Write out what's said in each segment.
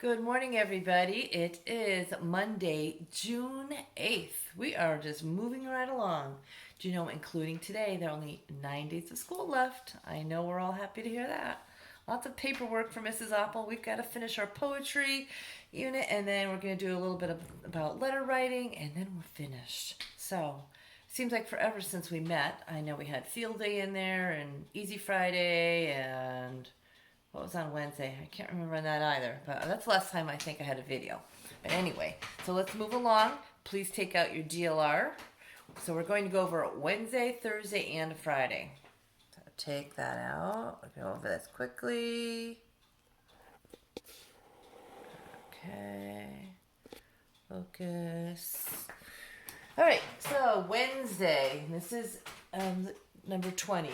Good morning, everybody. It is Monday, June 8th. We are just moving right along. Do you know, including today, there are only 9 days of school left. I know we're all happy to hear that. Lots of paperwork for Mrs. Oppel. We've got to finish our poetry unit, and then we're going to do a little bit about letter writing, and then we're finished. So, seems like forever since we met. I know we had field day in there, and Easy Friday, and what was on Wednesday? I can't remember that either, but that's the last time I think I had a video. But anyway, so let's move along. Please take out your DLR. So we're going to go over Wednesday, Thursday, and Friday. So take that out. We'll go over this quickly. Okay. Focus. All right, so Wednesday. This is number 20.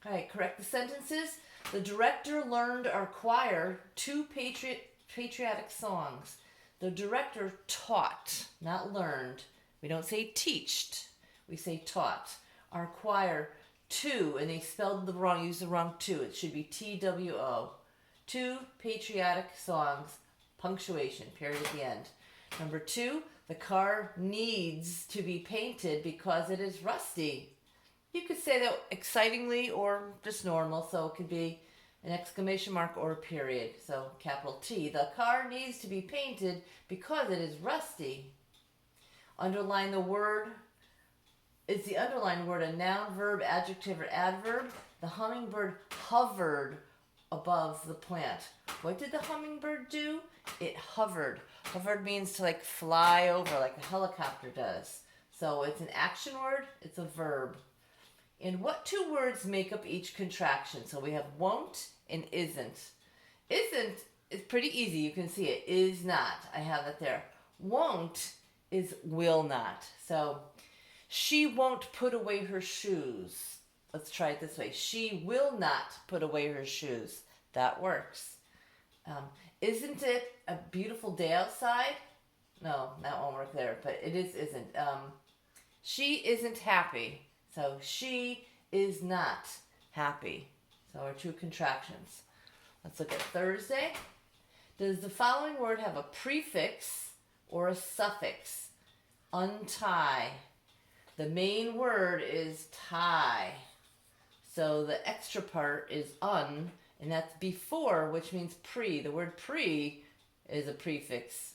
All right, correct the sentences. The director learned our choir two patriotic songs. The director taught, not learned. We don't say teached. We say taught. Our choir two, and they spelled used the wrong two. It should be TWO. Two patriotic songs, punctuation, period at the end. Number 2, the car needs to be painted because it is rusty. You could say that excitingly or just normal, so it could be an exclamation mark or a period. So capital T. The car needs to be painted because it is rusty. Underline the word. Is the underlined word a noun, verb, adjective, or adverb? The hummingbird hovered above the plant. What did the hummingbird do? It hovered. Hovered means to fly over like a helicopter does. So it's an action word, it's a verb. And what two words make up each contraction? So we have won't and isn't. Isn't is pretty easy. You can see it. Is not. I have it there. Won't is will not. So she won't put away her shoes. Let's try it this way. She will not put away her shoes. That works. Isn't it a beautiful day outside? No, that won't work there, but it isn't. She isn't happy. So she is not happy. So our two contractions. Let's look at Thursday. Does the following word have a prefix or a suffix? Untie. The main word is tie. So the extra part is un, and that's before, which means pre. The word pre is a prefix,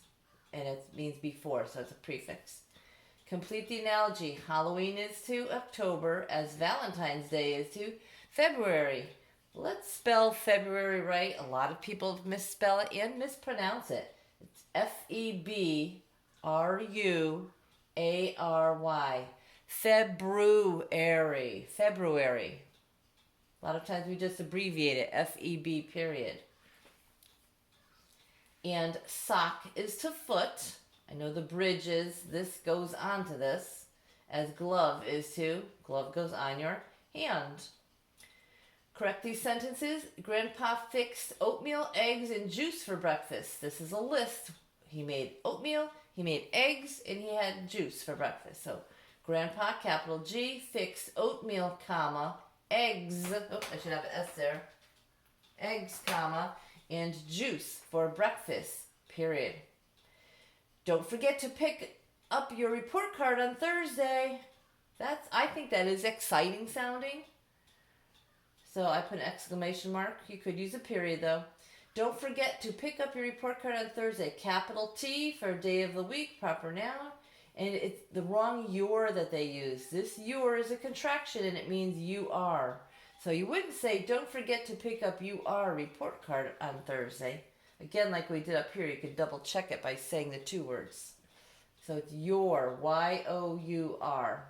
and it means before, so it's a prefix. Complete the analogy. Halloween is to October as Valentine's Day is to February. Let's spell February right. A lot of people misspell it and mispronounce it. It's February. February. February. A lot of times we just abbreviate it. Feb period. And sock is to foot. I know the bridge is, this goes on to this, as glove is to, glove goes on your hand. Correct these sentences. Grandpa fixed oatmeal, eggs, and juice for breakfast. This is a list. He made oatmeal, he made eggs, and he had juice for breakfast. So, Grandpa, capital G, fixed oatmeal, comma, eggs, I should have an S there, eggs, comma, and juice for breakfast, period. Don't forget to pick up your report card on Thursday. I think that is exciting sounding. So I put an exclamation mark. You could use a period though. Don't forget to pick up your report card on Thursday. Capital T for day of the week, proper noun. And it's the wrong your that they use. This your is a contraction and it means you are. So you wouldn't say, don't forget to pick up your report card on Thursday. Again, like we did up here, you could double check it by saying the two words. So it's your, Y-O-U-R.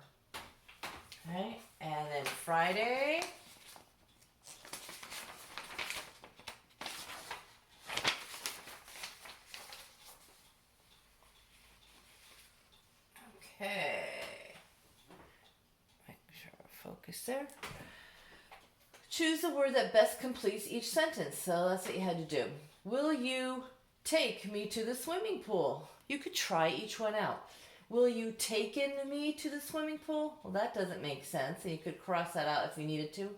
All right, and then Friday. Okay. Make sure we're focused there. Choose the word that best completes each sentence. So that's what you had to do. Will you take me to the swimming pool? You could try each one out. Will you taken me to the swimming pool? Well, that doesn't make sense. And you could cross that out if you needed to.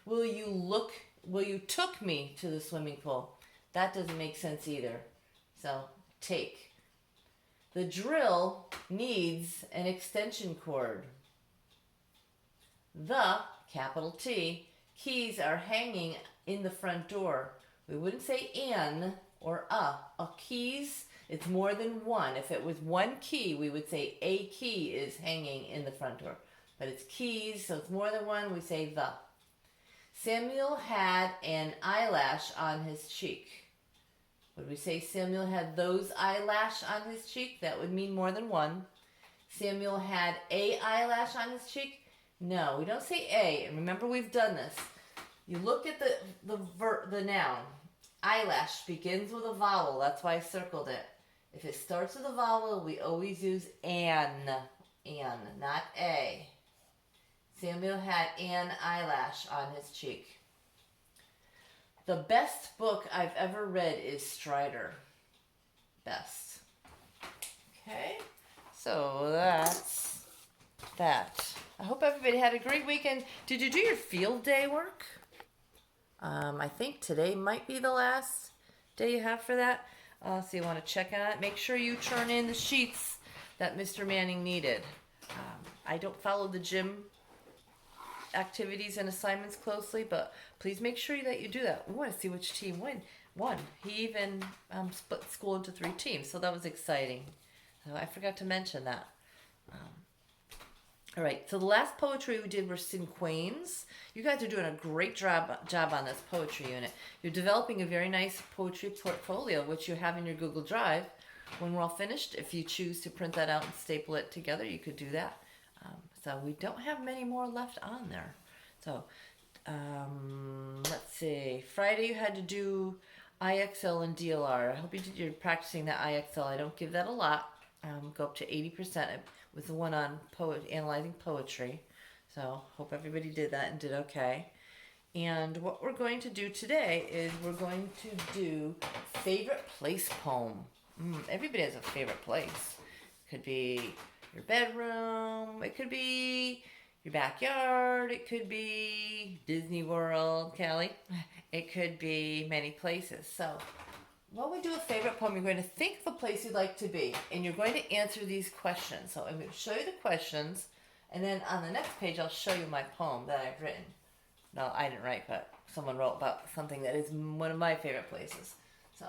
Will you took me to the swimming pool? That doesn't make sense either. So, take. The drill needs an extension cord. The, capital T, keys are hanging in the front door. We wouldn't say an or a. A keys, it's more than one. If it was one key, we would say a key is hanging in the front door. But it's keys, so it's more than one, we say the. Samuel had an eyelash on his cheek. Would we say Samuel had those eyelash on his cheek? That would mean more than one. Samuel had a eyelash on his cheek? No, we don't say a. And remember, we've done this. You look at the noun. Eyelash begins with a vowel. That's why I circled it. If it starts with a vowel, we always use an, not a. Samuel had an eyelash on his cheek. The best book I've ever read is Strider. Best. Okay, so that's that. I hope everybody had a great weekend. Did you do your field day work? I think today might be the last day you have for that. So you want to check on it. Make sure you turn in the sheets that Mr. Manning needed. I don't follow the gym activities and assignments closely, but please make sure that you do that. We want to see which team won. He even split school into 3 teams, so that was exciting. I forgot to mention that. All right, so the last poetry we did were cinquains. You guys are doing a great job on this poetry unit. You're developing a very nice poetry portfolio, which you have in your Google Drive. When we're all finished, if you choose to print that out and staple it together, you could do that. So we don't have many more left on there. So let's see. Friday you had to do IXL and DLR. I hope you're practicing that IXL. I don't give that a lot. Go up to 80%. It was the one on analyzing poetry. So hope everybody did that and did okay. And what we're going to do today is we're going to do favorite place poem. Everybody has a favorite place. Could be your bedroom, it could be your backyard, it could be Disney World, Callie. It could be many places. So when we do a favorite poem, you're going to think of a place you'd like to be, and you're going to answer these questions. So I'm going to show you the questions, and then on the next page, I'll show you my poem that I've written. No, I didn't write, but someone wrote about something that is one of my favorite places. So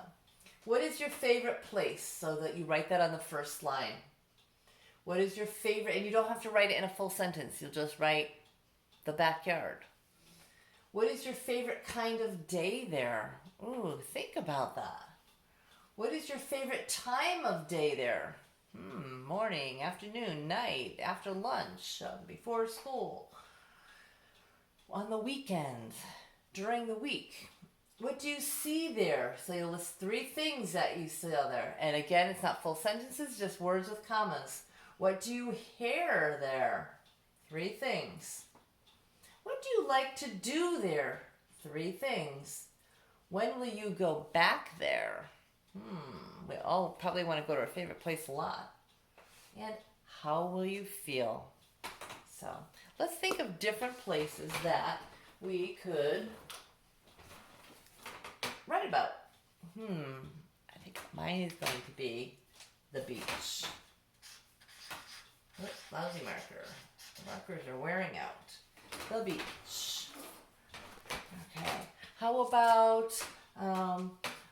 what is your favorite place? So that you write that on the first line. What is your favorite? And you don't have to write it in a full sentence. You'll just write the backyard. What is your favorite kind of day there? Ooh, think about that. What is your favorite time of day there? Morning, afternoon, night, after lunch, before school, on the weekend, during the week. What do you see there? So you list 3 things that you see there. And again, it's not full sentences, just words with commas. What do you hear there? 3 things. What do you like to do there? 3 things. When will you go back there? We all probably want to go to our favorite place a lot. And how will you feel? So let's think of different places that we could write about. I think mine is going to be the beach. Oops, lousy marker. The markers are wearing out. The beach. Okay. How about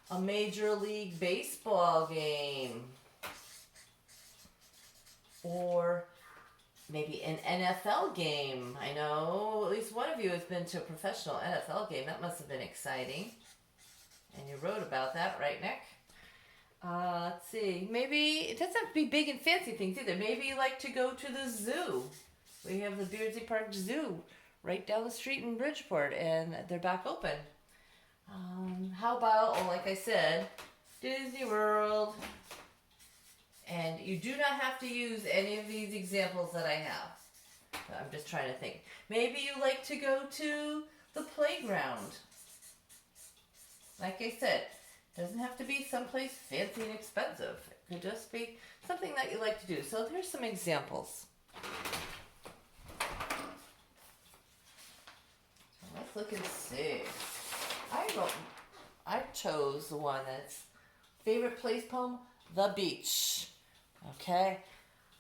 a Major League Baseball game? Or maybe an NFL game. I know at least one of you has been to a professional NFL game. That must have been exciting. And you wrote about that, right, Nick? Let's see. Maybe it doesn't have to be big and fancy things either. Maybe you like to go to the zoo. We have the Beardsley Park Zoo right down the street in Bridgeport, and they're back open. How about, like I said, Disney World. And you do not have to use any of these examples that I have. I'm just trying to think. Maybe you like to go to the playground. Like I said, it doesn't have to be someplace fancy and expensive. It could just be something that you like to do. So here's some examples. So let's look and see. I chose the one that's favorite place poem, the beach. Okay,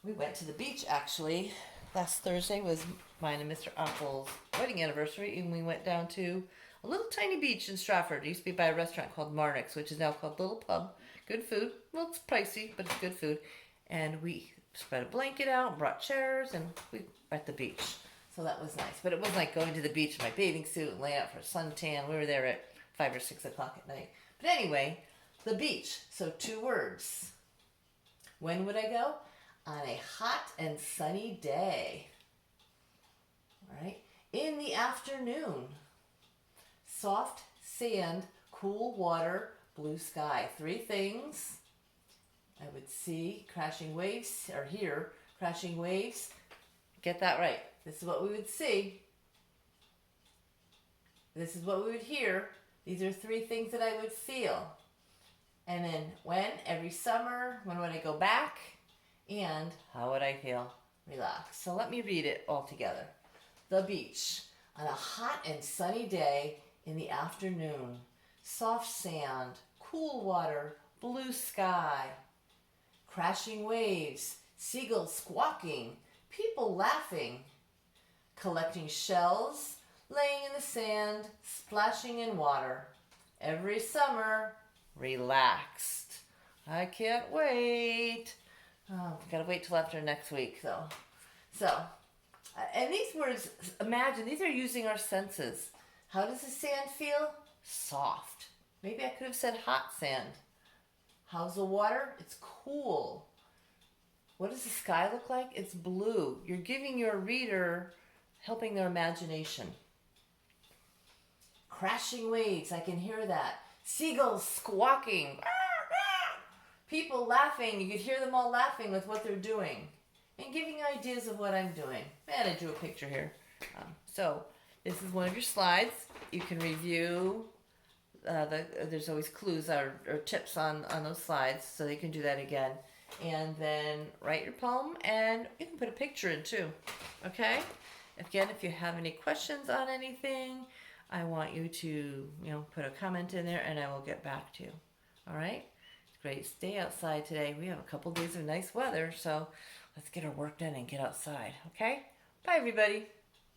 we went to the beach actually. Last Thursday was mine and Mr. Oppel's wedding anniversary, and we went down to a little tiny beach in Stratford. It used to be by a restaurant called Marnix, which is now called Little Pub. Good food. Well, it's pricey, but it's good food. And we spread a blanket out, brought chairs, and we were at the beach. So that was nice. But it wasn't like going to the beach in my bathing suit and laying out for a suntan. We were there at 5 or 6 o'clock at night. But anyway, the beach. So 2 words. When would I go? On a hot and sunny day. All right. In the afternoon. Soft sand, cool water, blue sky. 3 things I would see. Crashing waves, or hear crashing waves. Get that right. This is what we would see. This is what we would hear. These are 3 things that I would feel. And then when? Every summer. When would I go back? And how would I feel? Relax. So let me read it all together. The beach. On a hot and sunny day in the afternoon. Soft sand, cool water, blue sky. Crashing waves, seagulls squawking, people laughing. Collecting shells, laying in the sand, splashing in water. Every summer, relaxed. I can't wait. Oh, gotta wait till after next week, though. So, and these words, imagine, these are using our senses. How does the sand feel? Soft. Maybe I could have said hot sand. How's the water? It's cool. What does the sky look like? It's blue. You're giving your reader, helping their imagination. Crashing waves, I can hear that. Seagulls squawking. People laughing, you could hear them all laughing with what they're doing. And giving ideas of what I'm doing. And I drew a picture here. So this is one of your slides. You can review. There's always clues or tips on those slides, so you can do that again. And then write your poem, and you can put a picture in too. Okay? Again, if you have any questions on anything, I want you to put a comment in there, and I will get back to you. All right? It's great. Stay outside today. We have a couple days of nice weather, so let's get our work done and get outside. Okay? Bye, everybody.